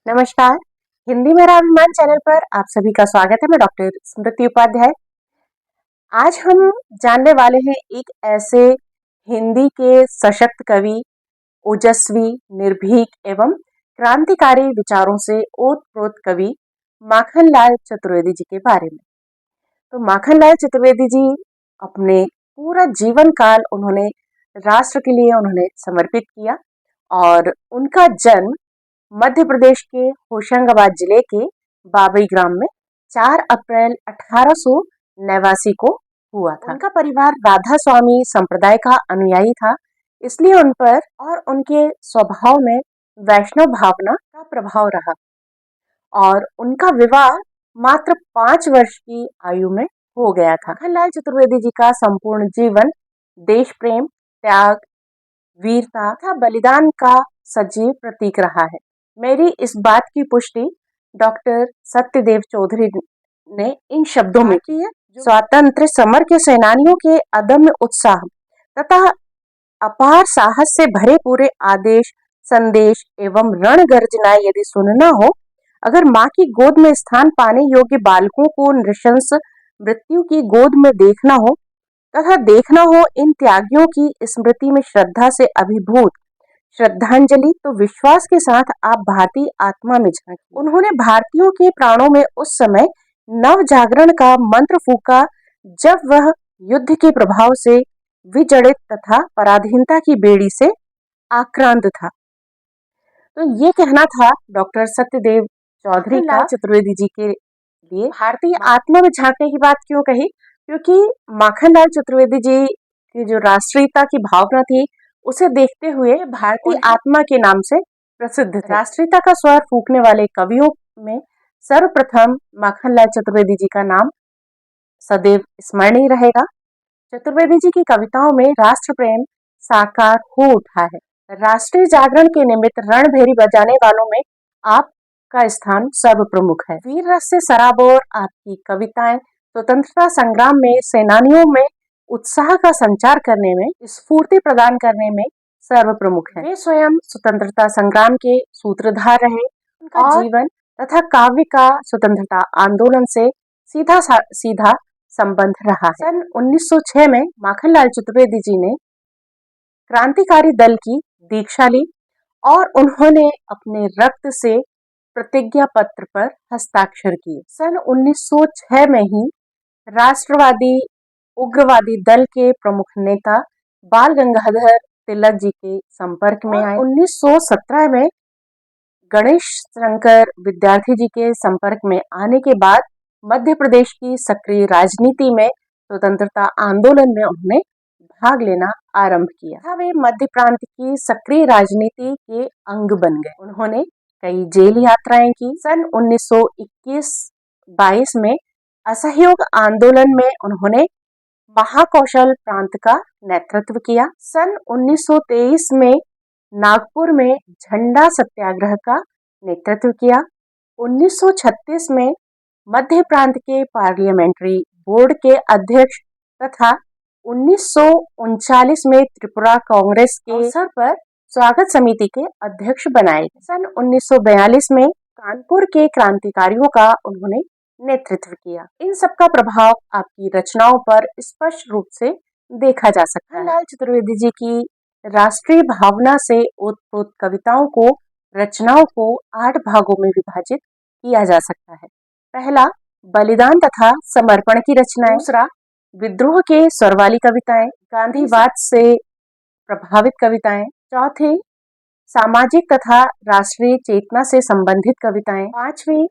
नमस्कार। हिंदी मेरा अभिमान चैनल पर आप सभी का स्वागत है। मैं डॉक्टर स्मृति उपाध्याय। आज हम जानने वाले हैं एक ऐसे हिंदी के सशक्त कवि, ओजस्वी, निर्भीक एवं क्रांतिकारी विचारों से ओतप्रोत कवि माखनलाल चतुर्वेदी जी के बारे में। तो माखनलाल चतुर्वेदी जी अपने पूरा जीवन काल उन्होंने राष्ट्र के लिए उन्होंने समर्पित किया और उनका जन्म मध्य प्रदेश के होशंगाबाद जिले के बाबई ग्राम में 4 अप्रैल 1889 को हुआ था। उनका परिवार राधा स्वामी संप्रदाय का अनुयायी था, इसलिए उन पर और उनके स्वभाव में वैष्णव भावना का प्रभाव रहा और उनका विवाह मात्र 5 वर्ष की आयु में हो गया था। माखनलाल चतुर्वेदी जी का संपूर्ण जीवन देश प्रेम, त्याग, वीरता तथा बलिदान का सजीव प्रतीक रहा है। मेरी इस बात की पुष्टि डॉक्टर सत्यदेव चौधरी ने इन शब्दों में की है। स्वातंत्र्य समर के सेनानियों के अदम्य उत्साह तथा अपार साहस से भरे पूरे आदेश, संदेश एवं रण गर्जनाएं यदि सुनना हो, अगर माँ की गोद में स्थान पाने योग्य बालकों को नृशंस मृत्यु की गोद में देखना हो तथा देखना हो इन त्यागियों की स्मृति में श्रद्धा से अभिभूत श्रद्धांजलि, तो विश्वास के साथ आप भारतीय आत्मा में झांकिए। उन्होंने भारतीयों के प्राणों में उस समय नव जागरण का मंत्र फूका जब वह युद्ध के प्रभाव से विजड़ित तथा पराधीनता की बेड़ी से आक्रांत था। तो ये कहना था डॉक्टर सत्यदेव चौधरी का चतुर्वेदी जी के लिए। भारतीय आत्मा में झांकने की बात क्यों कही? क्योंकि माखनलाल चतुर्वेदी जी की जो राष्ट्रीयता की भावना थी, उसे देखते हुए भारतीय आत्मा के नाम से प्रसिद्ध थे। राष्ट्रीयता का स्वर फूंकने वाले कवियों में सर्वप्रथम माखनलाल चतुर्वेदी जी का नाम सदैव स्मरणीय रहेगा। चतुर्वेदी जी की कविताओं में राष्ट्र प्रेम साकार हो उठा है। राष्ट्रीय जागरण के निमित्त रणभेरी बजाने वालों में आपका स्थान सर्वप्रमुख है। वीर रस से सराबोर आपकी कविताएं स्वतंत्रता संग्राम में सेनानियों में उत्साह का संचार करने में, स्फूर्ति प्रदान करने में सर्वप्रमुख है। वे स्वयं स्वतंत्रता संग्राम के सूत्रधार रहे। उनका जीवन तथा काव्य का स्वतंत्रता आंदोलन से सीधा संबंध रहा है। सन 1906 में माखनलाल चतुर्वेदी जी ने क्रांतिकारी दल की दीक्षा ली और उन्होंने अपने रक्त से प्रतिज्ञा पत्र पर हस्ताक्षर किए। सन 1906 में ही राष्ट्रवादी उग्रवादी दल के प्रमुख नेता बाल गंगाधर तिलक जी के संपर्क में आए। 1917 में गणेश शंकर विद्यार्थी जी के संपर्क में आने के बाद मध्य प्रदेश की सक्रिय राजनीति में स्वतंत्रता आंदोलन में उन्होंने भाग लेना आरंभ किया। वे मध्य प्रांत की सक्रिय राजनीति के अंग बन गए। उन्होंने कई जेल यात्राएं की। सन 1921-22 में असहयोग आंदोलन में उन्होंने महाकौशल प्रांत का नेतृत्व किया। सन 1923 में नागपुर में झंडा सत्याग्रह का नेतृत्व किया। 1936 में मध्य प्रांत के पार्लियामेंट्री बोर्ड के अध्यक्ष तथा 1939 में त्रिपुरा कांग्रेस के अवसर पर स्वागत समिति के अध्यक्ष बनाए गए। सन 1942 में कानपुर के क्रांतिकारियों का उन्होंने नेतृत्व किया। इन सब का प्रभाव आपकी रचनाओं पर स्पष्ट रूप से देखा जा सकता है। माखनलाल चतुर्वेदी जी की राष्ट्रीय भावना से ओतप्रोत कविताओं को, रचनाओं को 8 भागों में विभाजित किया जा सकता है। पहला, बलिदान तथा समर्पण की रचनाएं। दूसरा, विद्रोह के स्वर वाली कविताएं, गांधीवाद से प्रभावित कविताएं। चौथी, सामाजिक तथा राष्ट्रीय चेतना से संबंधित कविताएं। पांचवी,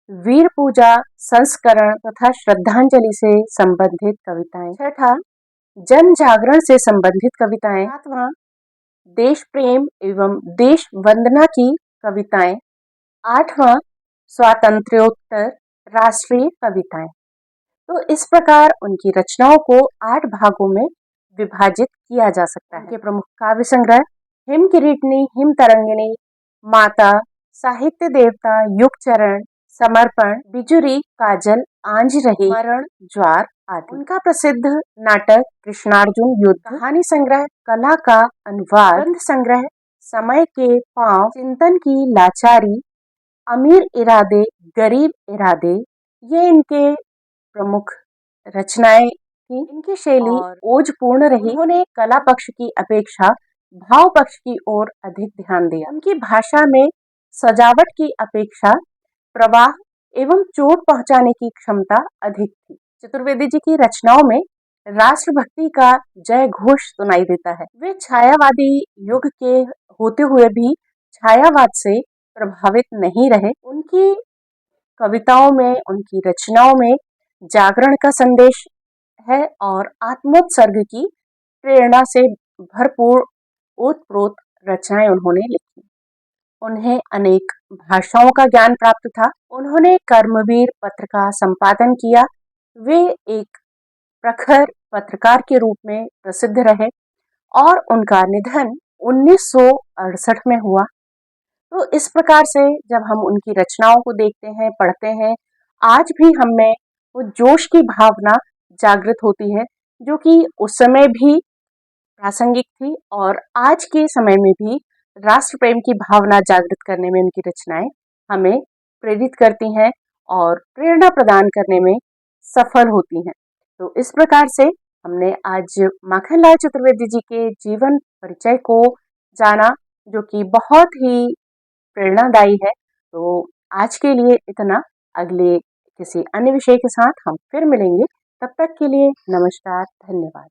वीर पूजा, संस्करण तथा श्रद्धांजलि से संबंधित कविताएं। छठा, जन जागरण से संबंधित कविताएं। सातवां, देश प्रेम एवं देश वंदना की कविताएं। आठवां, स्वातंत्र्योत्तर राष्ट्रीय कविताएं। तो इस प्रकार उनकी रचनाओं को 8 भागों में विभाजित किया जा सकता है। उनके प्रमुख काव्य संग्रह हिम किरीटनी, हिम तरंगिणी, माता, साहित्य देवता, युग चरण, समर्पण, बिजुरी, काजल, आंज रही, मरण, ज्वार आदि। उनका प्रसिद्ध नाटक कृष्णार्जुन युद्ध, कहानी संग्रह कला का अनुवाद, संग्रह समय के पांव, चिंतन की लाचारी अमीर इरादे, गरीब इरादे, ये इनके प्रमुख रचनाएं थी। इनकी शैली ओजपूर्ण रही। उन्होंने कला पक्ष की अपेक्षा भाव पक्ष की ओर अधिक ध्यान दिया। उनकी भाषा में सजावट की अपेक्षा प्रवाह एवं चोट पहुंचाने की क्षमता अधिक थी। चतुर्वेदी जी की रचनाओं में राष्ट्रभक्ति का जय घोष सुनाई देता है। वे छायावादी युग के होते हुए भी छायावाद से प्रभावित नहीं रहे। उनकी कविताओं में, उनकी रचनाओं में जागरण का संदेश है और आत्मोत्सर्ग की प्रेरणा से भरपूर ओतप्रोत रचनाएं उन्होंने लिखी। उन्हें अनेक भाषाओं का ज्ञान प्राप्त था। उन्होंने कर्मवीर पत्र का संपादन किया। वे एक प्रखर पत्रकार के रूप में प्रसिद्ध रहे और उनका निधन 1968 में हुआ। तो इस प्रकार से जब हम उनकी रचनाओं को देखते हैं, पढ़ते हैं, आज भी हमें वो जोश की भावना जागृत होती है जो कि उस समय भी प्रासंगिक थी और आज के समय में भी राष्ट्र प्रेम की भावना जागृत करने में उनकी रचनाएं हमें प्रेरित करती हैं और प्रेरणा प्रदान करने में सफल होती हैं। तो इस प्रकार से हमने आज माखनलाल चतुर्वेदी जी के जीवन परिचय को जाना, जो कि बहुत ही प्रेरणादायी है। तो आज के लिए इतना। अगले किसी अन्य विषय के साथ हम फिर मिलेंगे। तब तक के लिए नमस्कार, धन्यवाद।